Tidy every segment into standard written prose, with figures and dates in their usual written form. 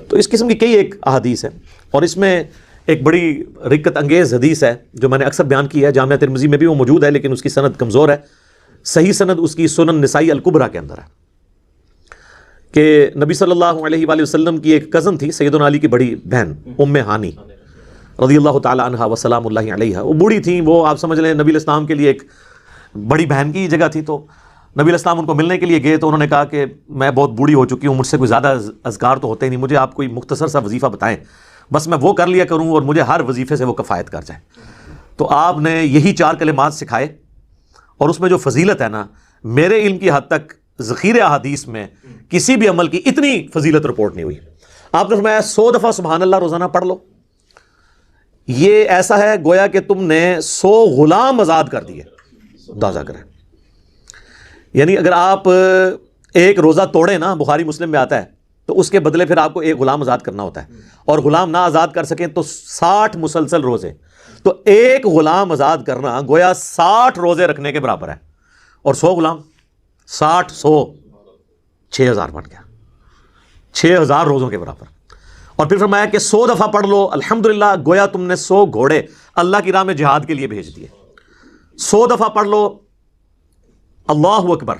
تو اس قسم کی کئی ایک احادیث ہے، اور اس میں ایک بڑی رکت انگیز حدیث ہے جو میں نے اکثر بیان کی ہے، جامعہ ترمذی میں بھی وہ موجود ہے لیکن اس کی سند کمزور ہے، صحیح سند اس کی سنن نسائی الکبریٰ کے اندر ہے، کہ نبی صلی اللہ علیہ وآلہ وسلم کی ایک کزن تھی سیدنا علی کی بڑی بہن ام ہانی رضی اللہ تعالی عنہا وسلام اللہ علیہا، وہ بوڑھی تھیں، وہ آپ سمجھ لیں نبی علیہ السلام کے لیے ایک بڑی بہن کی جگہ تھی، تو نبی علیہ السلام ان کو ملنے کے لیے گئے تو انہوں نے کہا کہ میں بہت بوڑھی ہو چکی ہوں، مجھ سے کوئی زیادہ اذکار تو ہوتے ہی نہیں، مجھے آپ کوئی مختصر سا وظیفہ بتائیں، بس میں وہ کر لیا کروں اور مجھے ہر وظیفے سے وہ کفایت کر جائے۔ تو آپ نے یہی 4 کلمات سکھائے، اور اس میں جو فضیلت ہے نا، میرے علم کی حد تک ذخیرہ احادیث میں کسی بھی عمل کی اتنی فضیلت رپورٹ نہیں ہوئی۔ آپ نے فرمایا 100 دفعہ سبحان اللہ روزانہ پڑھ لو، یہ ایسا ہے گویا کہ تم نے 100 غلام آزاد کر دیے، اندازہ کریں، یعنی اگر آپ ایک روزہ توڑیں نا، بخاری مسلم میں آتا ہے، تو اس کے بدلے پھر آپ کو ایک غلام آزاد کرنا ہوتا ہے، اور غلام نہ آزاد کر سکیں تو 60 مسلسل روزے، تو ایک غلام آزاد کرنا گویا 60 روزے رکھنے کے برابر ہے، اور 100 غلام 60 100 6000 بن گیا، 6000 روزوں کے برابر۔ اور پھر فرمایا کہ 100 دفعہ پڑھ لو الحمدللہ، گویا تم نے 100 گھوڑے اللہ کی راہ میں جہاد کے لیے بھیج دیے۔ 100 دفعہ پڑھ لو اللہ اکبر،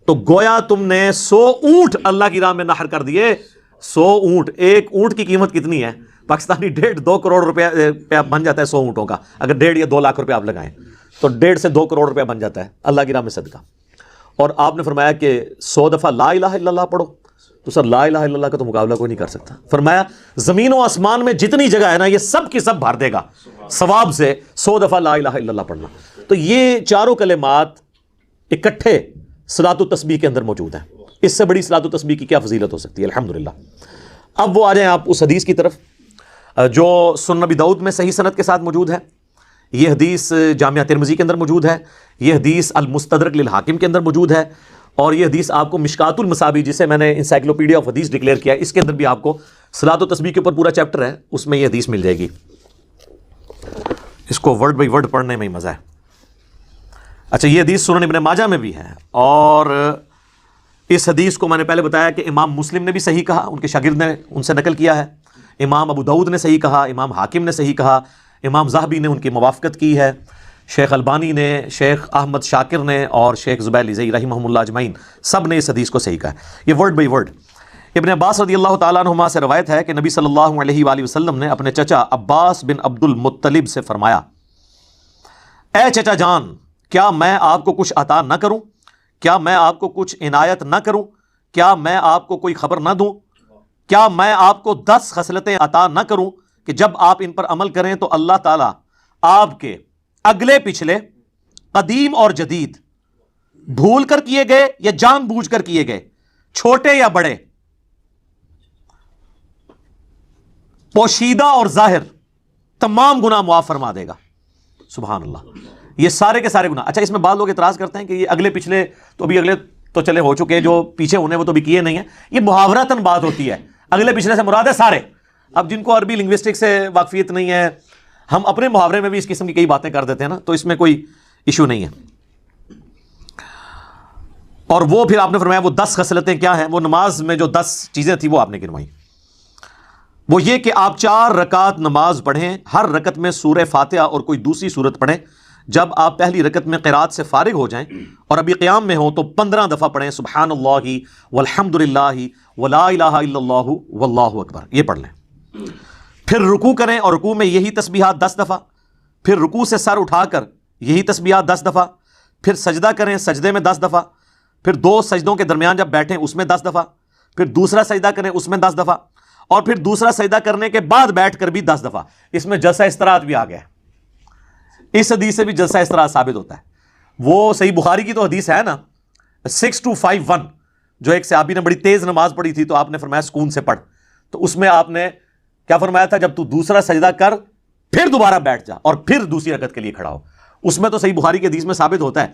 تو گویا تم نے 100 اونٹ اللہ کی راہ میں نحر کر دیے۔ 100 اونٹ، ایک اونٹ کی قیمت کتنی ہے؟ پاکستانی 1.5-2 کروڑ روپیہ بن جاتا ہے 100 اونٹوں کا، اگر 1.5 یا 2 لاکھ روپے آپ لگائیں تو 1.5 سے 2 کروڑ روپیہ بن جاتا ہے اللہ کی راہ میں صدقہ۔ اور آپ نے فرمایا کہ 100 دفعہ لا الہ الا اللہ پڑھو، تو سر لا الہ الا اللہ کا تو مقابلہ کوئی نہیں کر سکتا۔ فرمایا زمین و آسمان میں جتنی جگہ ہے نا، یہ سب کی سب بھر دے گا ثواب سے 100 دفعہ لا الہ الا اللہ پڑھنا۔ تو یہ چاروں کلمات اکٹھے صلاۃ و تسبیح کے اندر موجود ہیں، اس سے بڑی صلاۃ و تسبیح کی کیا فضیلت ہو سکتی ہے؟ الحمدللہ۔ اب وہ آ جائیں آپ اس حدیث کی طرف جو سنن نبی داؤد میں صحیح سند کے ساتھ موجود ہے، یہ حدیث جامعہ ترمذی کے اندر موجود ہے، یہ حدیث المستدرک للحاکم کے اندر موجود ہے، اور یہ حدیث آپ کو مشکات المصابیح، جسے میں نے انسائکلوپیڈیا آف حدیث ڈکلیئر کیا ہے، اس کے اندر بھی آپ کو صلاۃ و تسبیح کے اوپر پورا چیپٹر ہے، اس میں یہ حدیث مل جائے گی۔ اس کو ورڈ بائی ورڈ پڑھنے میں ہی مزہ ہے۔ اچھا، یہ حدیث سنن ابن ماجہ میں بھی ہے، اور اس حدیث کو میں نے پہلے بتایا کہ امام مسلم نے بھی صحیح کہا، ان کے شاگرد نے ان سے نقل کیا ہے، امام ابو داؤد نے صحیح کہا، امام حاکم نے صحیح کہا، امام ذہبی نے ان کی موافقت کی ہے، شیخ البانی نے، شیخ احمد شاکر نے، اور شیخ زبیر لزئی رحمہم اللہ اجمعین، سب نے اس حدیث کو صحیح کہا ہے۔ یہ ورڈ بائی ورڈ ابن عباس رضی اللہ تعالیٰ عنہما سے روایت ہے کہ نبی صلی اللہ علیہ وآلہ وسلم نے اپنے چچا عباس بن عبد المطلب سے فرمایا، اے چچا جان، کیا میں آپ کو کچھ عطا نہ کروں؟ کیا میں آپ کو کچھ عنایت نہ کروں؟ کیا میں آپ کو کوئی خبر نہ دوں؟ کیا میں آپ کو 10 خصلتیں عطا نہ کروں کہ جب آپ ان پر عمل کریں تو اللہ تعالیٰ آپ کے اگلے پچھلے، قدیم اور جدید، بھول کر کیے گئے یا جان بوجھ کر کیے گئے، چھوٹے یا بڑے، پوشیدہ اور ظاہر، تمام گناہ معاف فرما دے گا۔ سبحان اللہ، یہ سارے کے سارے گناہ۔ اچھا، اس میں بعض لوگ اعتراض کرتے ہیں کہ یہ اگلے پچھلے تو ابھی اگلے تو چلے ہو چکے ہیں، جو پیچھے ہونے وہ تو بھی کیے نہیں ہیں، یہ محاورتاً بات ہوتی ہے، اگلے پچھلے سے مراد ہے سارے۔ اب جن کو عربی لنگوسٹک سے واقفیت نہیں ہے، ہم اپنے محاورے میں بھی اس قسم کی کئی باتیں کر دیتے ہیں نا، تو اس میں کوئی ایشو نہیں ہے۔ اور وہ پھر آپ نے فرمایا وہ 10 خصلتیں کیا ہیں، وہ نماز میں جو 10 چیزیں تھیں وہ آپ نے گنوائی، وہ یہ کہ آپ 4 رکعت نماز پڑھیں، ہر رکعت میں سورہ فاتحہ اور کوئی دوسری سورت پڑھیں، جب آپ پہلی رکعت میں قرات سے فارغ ہو جائیں اور ابھی قیام میں ہوں تو 15 دفعہ پڑھیں سبحان اللہ والحمد للہ ولا الہ الا اللہ واللہ اکبر، یہ پڑھ لیں۔ پھر رکوع کریں اور رکوع میں یہی تسبیحات 10 دفعہ، پھر رکوع سے سر اٹھا کر یہی تسبیحات 10 دفعہ، پھر سجدہ کریں، سجدے میں 10 دفعہ، پھر 2 سجدوں کے درمیان جب بیٹھیں اس میں 10 دفعہ، پھر دوسرا سجدہ کریں اس میں 10 دفعہ، اور پھر دوسرا سجدہ کرنے کے بعد بیٹھ کر بھی 10 دفعہ۔ اس میں جلسہ استراحت بھی آ گیا ہے، اس حدیث سے بھی جلسہ استراحت ثابت ہوتا ہے۔ وہ صحیح بخاری کی تو حدیث ہے نا 6251، جو ایک صحابی نے بڑی تیز نماز پڑھی تھی تو آپ نے فرمایا سکون سے پڑھ، تو اس میں آپ نے کیا فرمایا تھا؟ جب تو دوسرا سجدہ کر پھر دوبارہ بیٹھ جا اور پھر دوسری رکعت کے لیے کھڑا ہو۔ اس میں تو صحیح بخاری کی حدیث میں ثابت ہوتا ہے،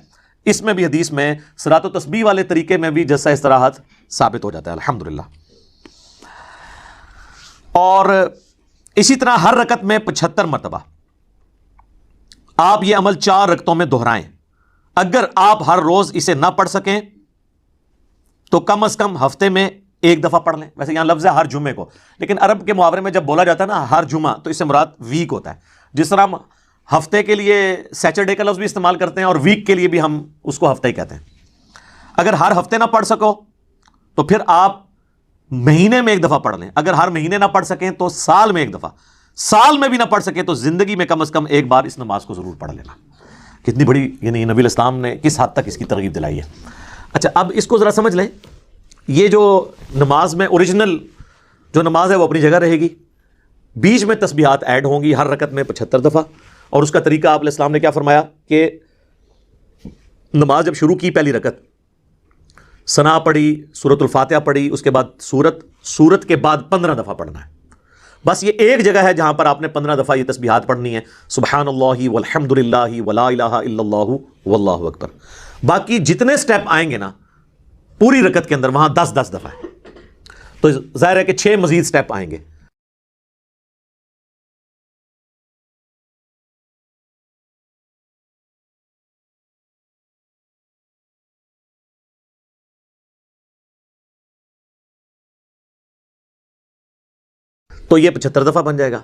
اس میں بھی حدیث میں صلاۃ و تسبیح والے طریقے میں بھی جلسہ استراحت ثابت ہو جاتا ہے الحمدللہ۔ اور اسی طرح ہر رکعت میں 75 مرتبہ آپ یہ عمل 4 رکعتوں میں دہرائیں۔ اگر آپ ہر روز اسے نہ پڑھ سکیں تو کم از کم ہفتے میں ایک دفعہ پڑھ لیں. ویسے یہاں لفظ ہے ہر جمعے کو، لیکن عرب کے محاورے میں جب بولا جاتا ہے نا ہر جمعہ تو اس سے مراد ویک ہوتا ہے. جس طرح ہم ہفتے کے لیے سیچرڈے کا لفظ بھی استعمال کرتے ہیں اور ویک کے لیے بھی ہم اس کو ہفتہ ہی کہتے ہیں. اگر ہر ہفتے نہ پڑھ سکو تو پھر آپ مہینے میں ایک دفعہ پڑھ لیں. اگر ہر مہینے نہ پڑھ سکیں تو سال میں ایک دفعہ، سال میں بھی نہ پڑھ سکیں تو زندگی میں کم از کم ایک بار اس نماز کو ضرور پڑھ لینا. کتنی بڑی یعنی نبی الاسلام نے کس حد تک اس کی ترغیب دلائی ہے. اچھا اب اس کو ذرا سمجھ لیں. یہ جو نماز میں اوریجنل جو نماز ہے وہ اپنی جگہ رہے گی، بیچ میں تسبیحات ایڈ ہوں گی ہر رکعت میں 75 دفعہ. اور اس کا طریقہ آپ علیہ السلام نے کیا فرمایا کہ نماز جب شروع کی پہلی رکعت ثنا پڑھی، سورۃ الفاتحہ پڑھی، اس کے بعد سورت کے بعد 15 دفعہ پڑھنا ہے. بس یہ ایک جگہ ہے جہاں پر آپ نے 15 دفعہ یہ تسبیحات پڑھنی ہے، سبحان اللہ والحمد للہ ولا الہ الا اللہ واللہ اکبر. باقی جتنے سٹیپ آئیں گے نا پوری رکعت کے اندر وہاں 10 دفعہ ہے، تو ظاہر ہے کہ 6 مزید سٹیپ آئیں گے. تو یہ 75 دفعہ بن جائے گا.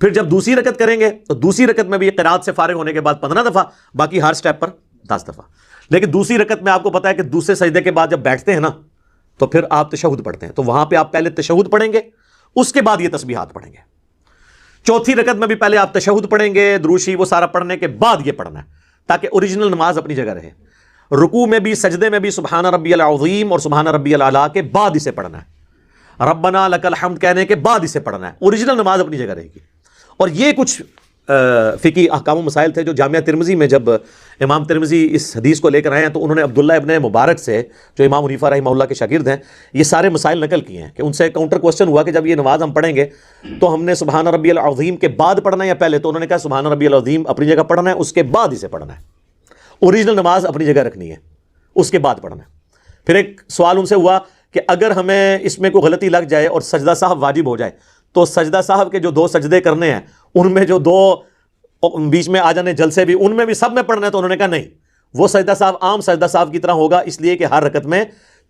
پھر جب دوسری رکعت کریں گے تو دوسری رکعت میں بھی قرات سے فارغ ہونے کے بعد 15 دفعہ، باقی ہر سٹیپ پر 10 دفعہ. لیکن دوسری رکعت میں آپ کو پتا ہے کہ دوسرے سجدے کے بعد جب بیٹھتے ہیں نا تو پھر آپ تشہد پڑھتے ہیں، تو وہاں پہ آپ پہلے تشہد پڑھیں گے، اس کے بعد یہ تسبیحات پڑھیں گے. چوتھی رکعت میں بھی پہلے آپ تشہد پڑھیں گے، درود شریف وہ سارا پڑھنے کے بعد یہ پڑھنا ہے تاکہ اوریجنل نماز اپنی جگہ رہے. رکوع میں بھی سجدے میں بھی سبحان ربی العظیم اور سبحان ربی الاعلیٰ کے بعد اسے پڑھنا ہے، ربنا لک الحمد کہنے کے بعد اسے پڑھنا ہے. اوریجنل نماز اپنی جگہ رہے گی. اور یہ کچھ فقہی احکام و مسائل تھے جو جامعہ ترمذی میں جب امام ترمذی اس حدیث کو لے کر آئے ہیں تو انہوں نے عبداللہ ابن مبارک سے جو امام حنیفہ رحمہ اللہ کے شاگرد ہیں یہ سارے مسائل نقل کیے ہیں کہ ان سے کاؤنٹر کوسچن ہوا کہ جب یہ نماز ہم پڑھیں گے تو ہم نے سبحان ربی العظیم کے بعد پڑھنا ہے یا پہلے؟ تو انہوں نے کہا سبحان ربی العظیم اپنی جگہ پڑھنا ہے، اس کے بعد اسے پڑھنا ہے. اوریجنل نماز اپنی جگہ رکھنی ہے، اس کے بعد پڑھنا ہے. پھر ایک سوال ان سے ہوا کہ اگر ہمیں اس میں کوئی غلطی لگ جائے اور سجدہ صاحب واجب ہو جائے تو سجدہ صاحب کے جو 2 سجدے کرنے ہیں ان میں جو 2 بیچ میں آ جانے جلسے بھی ان میں بھی سب میں پڑھنا ہے. تو انہوں نے کہا نہیں، وہ سجدہ صاحب عام سجدہ صاحب کی طرح ہوگا، اس لیے کہ ہر رکعت میں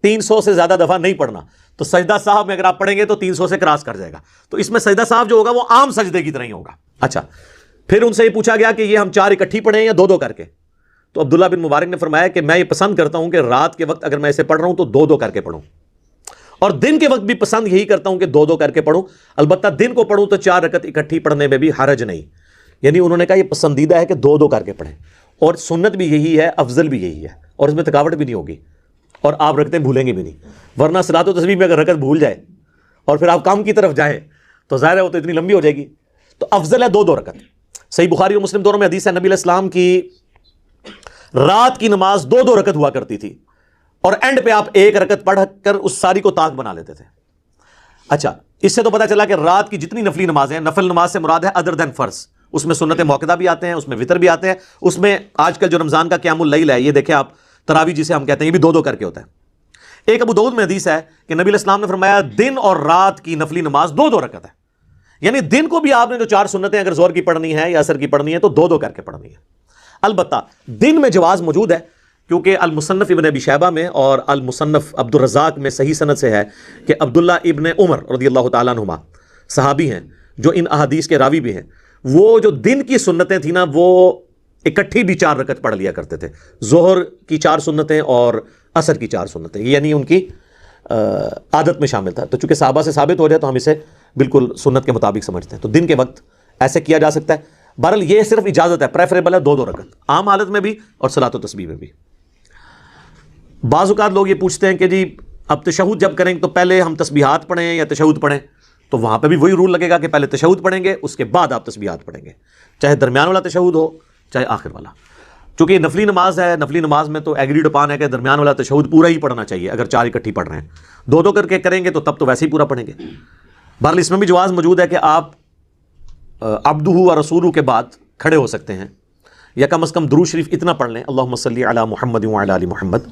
300 سے زیادہ دفعہ نہیں پڑھنا. تو سجدہ صاحب میں اگر آپ پڑھیں گے تو 300 سے کراس کر جائے گا، تو اس میں سجدہ صاحب جو ہوگا وہ عام سجدے کی طرح ہی ہوگا. اچھا پھر ان سے یہ پوچھا گیا کہ یہ ہم 4 اکٹھی پڑھیں یا 2 کر کے؟ تو عبداللہ بن مبارک نے فرمایا کہ میں یہ پسند کرتا ہوں کہ رات کے وقت اگر میں اسے پڑھ رہا ہوں تو 2 کر کے پڑھوں، اور دن کے وقت بھی پسند یہی کرتا ہوں کہ 2 کر کے پڑھوں. البتہ دن کو پڑھوں تو 4 رکعت اکٹھی پڑھنے میں بھی حرج نہیں. یعنی انہوں نے کہا یہ پسندیدہ ہے کہ 2 کر کے پڑھیں، اور سنت بھی یہی ہے، افضل بھی یہی ہے، اور اس میں تھکاوٹ بھی نہیں ہوگی اور آپ رکعتیں بھولیں گے بھی نہیں. ورنہ صلاۃ و تسبیح میں اگر رکعت بھول جائے اور پھر آپ کام کی طرف جائیں تو ظاہر ہے وہ تو اتنی لمبی ہو جائے گی. تو افضل ہے 2 رکعت. صحیح بخاری اور مسلم دونوں میں حدیث ہے نبی علیہ السلام کی رات کی نماز 2 رکعت ہوا کرتی تھی اور اینڈ پہ آپ 1 رکعت پڑھ کر اس ساری کو طاق بنا لیتے تھے. اچھا اس سے تو پتہ چلا کہ رات کی جتنی نفلی نمازیں ہیں، نفل نماز سے مراد ہے ادر دین فرض، اس میں سنت موقدہ بھی آتے ہیں، اس میں وطر بھی آتے ہیں، اس میں آج کل جو رمضان کا قیام اللیل ہے یہ دیکھیں آپ، تراویح جسے ہم کہتے ہیں یہ بھی 2 کر کے ہوتا ہے. ایک ابو داؤد میں حدیث ہے کہ نبی علیہ السلام نے فرمایا دن اور رات کی نفلی نماز 2 رکعت ہے. یعنی دن کو بھی آپ نے جو 4 سنتیں اگر زور کی پڑھنی ہے یا عصر کی پڑھنی ہے تو 2 کر کے پڑھنی ہے. البتہ دن میں جواز موجود ہے کیونکہ المصنف ابن ابی شیبہ میں اور المصنف عبد الرزاق میں صحیح سند سے ہے کہ عبداللہ ابن عمر رضی اللہ تعالیٰ عنہما صحابی ہیں جو ان احادیث کے راوی بھی ہیں، وہ جو دن کی سنتیں تھیں نا وہ اکٹھی بھی 4 رکعت پڑھ لیا کرتے تھے. ظہر کی 4 سنتیں اور عصر کی 4 سنتیں، یعنی ان کی عادت میں شامل تھا. تو چونکہ صحابہ سے ثابت ہو جائے تو ہم اسے بالکل سنت کے مطابق سمجھتے ہیں. تو دن کے وقت ایسے کیا جا سکتا ہے. بہرحال یہ صرف اجازت ہے، پریفریبل ہے 2 رکعت عام حالت میں بھی اور صلاۃ و تسبیح میں بھی. بعض اوقات لوگ یہ پوچھتے ہیں کہ جی اب تشہد جب کریں تو پہلے ہم تسبیحات پڑھیں یا تشہد پڑھیں؟ تو وہاں پہ بھی وہی رول لگے گا کہ پہلے تشہد پڑھیں گے اس کے بعد آپ تسبیحات پڑھیں گے، چاہے درمیان والا تشہد ہو چاہے آخر والا. چونکہ یہ نفلی نماز ہے، نفلی نماز میں تو ایگریڈ اپان ہے کہ درمیان والا تشہد پورا ہی پڑھنا چاہیے. اگر 4 اکٹھی پڑھ رہے ہیں 2 کر کے کریں گے تو تب تو ویسے ہی پورا پڑھیں گے. بہرحال اس میں بھی جواز موجود ہے کہ آپ عبدہ و رسولہ کے بعد کھڑے ہو سکتے ہیں یا کم از کم درود شریف اتنا پڑھ لیں اللہم صلی علی محمد وعلی آل محمد،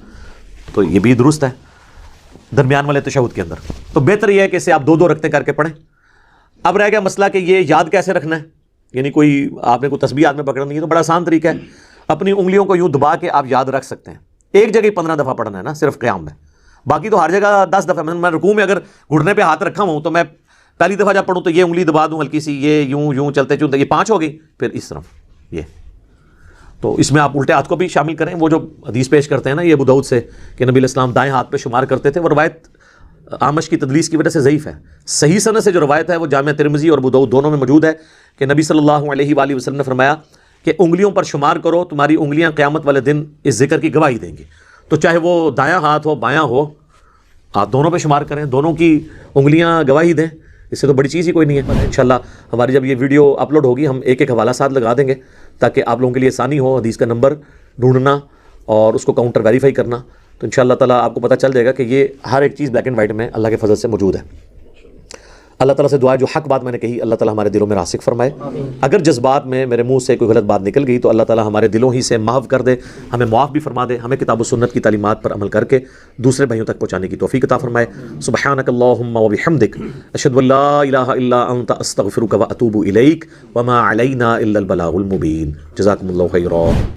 تو یہ بھی درست ہے درمیان والے تشہد کے اندر. تو بہتر یہ ہے کہ اسے آپ 2 رکعتیں کر کے پڑھیں. اب رہ گیا مسئلہ کہ یہ یاد کیسے رکھنا ہے، یعنی کوئی آپ نے کوئی تسبیح ہاتھ میں پکڑنی ہے تو بڑا آسان طریقہ ہے، اپنی انگلیوں کو یوں دبا کے آپ یاد رکھ سکتے ہیں. ایک جگہ 15 دفعہ پڑھنا ہے نا صرف قیام میں، باقی تو ہر جگہ 10 دفعہ میں رکوع میں اگر گھٹنے پہ ہاتھ رکھا ہوں تو میں پہلی دفعہ جب پڑھوں تو یہ انگلی دبا دوں ہلکی سی، یہ یوں چلتے چلتے یہ 5 ہو گئی، پھر اس طرف یہ. تو اس میں آپ الٹے ہاتھ کو بھی شامل کریں. وہ جو حدیث پیش کرتے ہیں نا یہ ابو داؤد سے کہ نبی علیہ السلام دائیں ہاتھ پہ شمار کرتے تھے، وہ روایت آمش کی تدلیس کی وجہ سے ضعیف ہے. صحیح سند سے جو روایت ہے وہ جامع ترمذی اور ابو داؤد دونوں میں موجود ہے کہ نبی صلی اللہ علیہ وآلہ وسلم نے فرمایا کہ انگلیوں پر شمار کرو، تمہاری انگلیاں قیامت والے دن اس ذکر کی گواہی دیں گی. تو چاہے وہ دایاں ہاتھ ہو بایاں ہو، آپ دونوں پہ شمار کریں، دونوں کی انگلیاں گواہی دیں. اس سے تو بڑی چیز ہی کوئی نہیں ہے. انشاءاللہ ہماری جب یہ ویڈیو اپلوڈ ہوگی ہم ایک حوالہ ساتھ لگا دیں گے تاکہ آپ لوگوں کے لیے آسانی ہو حدیث کا نمبر ڈھونڈنا اور اس کو کاؤنٹر ویریفائی کرنا. تو انشاءاللہ تعالیٰ آپ کو پتہ چل جائے گا کہ یہ ہر ایک چیز بلیک اینڈ وائٹ میں اللہ کے فضل سے موجود ہے. اللہ تعالیٰ سے دعا ہے جو حق بات میں نے کہی اللہ تعالیٰ ہمارے دلوں میں راسخ فرمائے. اگر جذبات میں میرے منہ سے کوئی غلط بات نکل گئی تو اللہ تعالیٰ ہمارے دلوں ہی سے محو کر دے، ہمیں معاف بھی فرما دے، ہمیں کتاب و سنت کی تعلیمات پر عمل کر کے دوسرے بھائیوں تک پہنچانے کی توفیق عطا فرمائے. سبحانک اللہم و بحمدک اشہد ان لا الہ الا انت استغفرک و اتوب الیک وما علینا الا البلاغ المبین. جزاکم اللہ خیرا.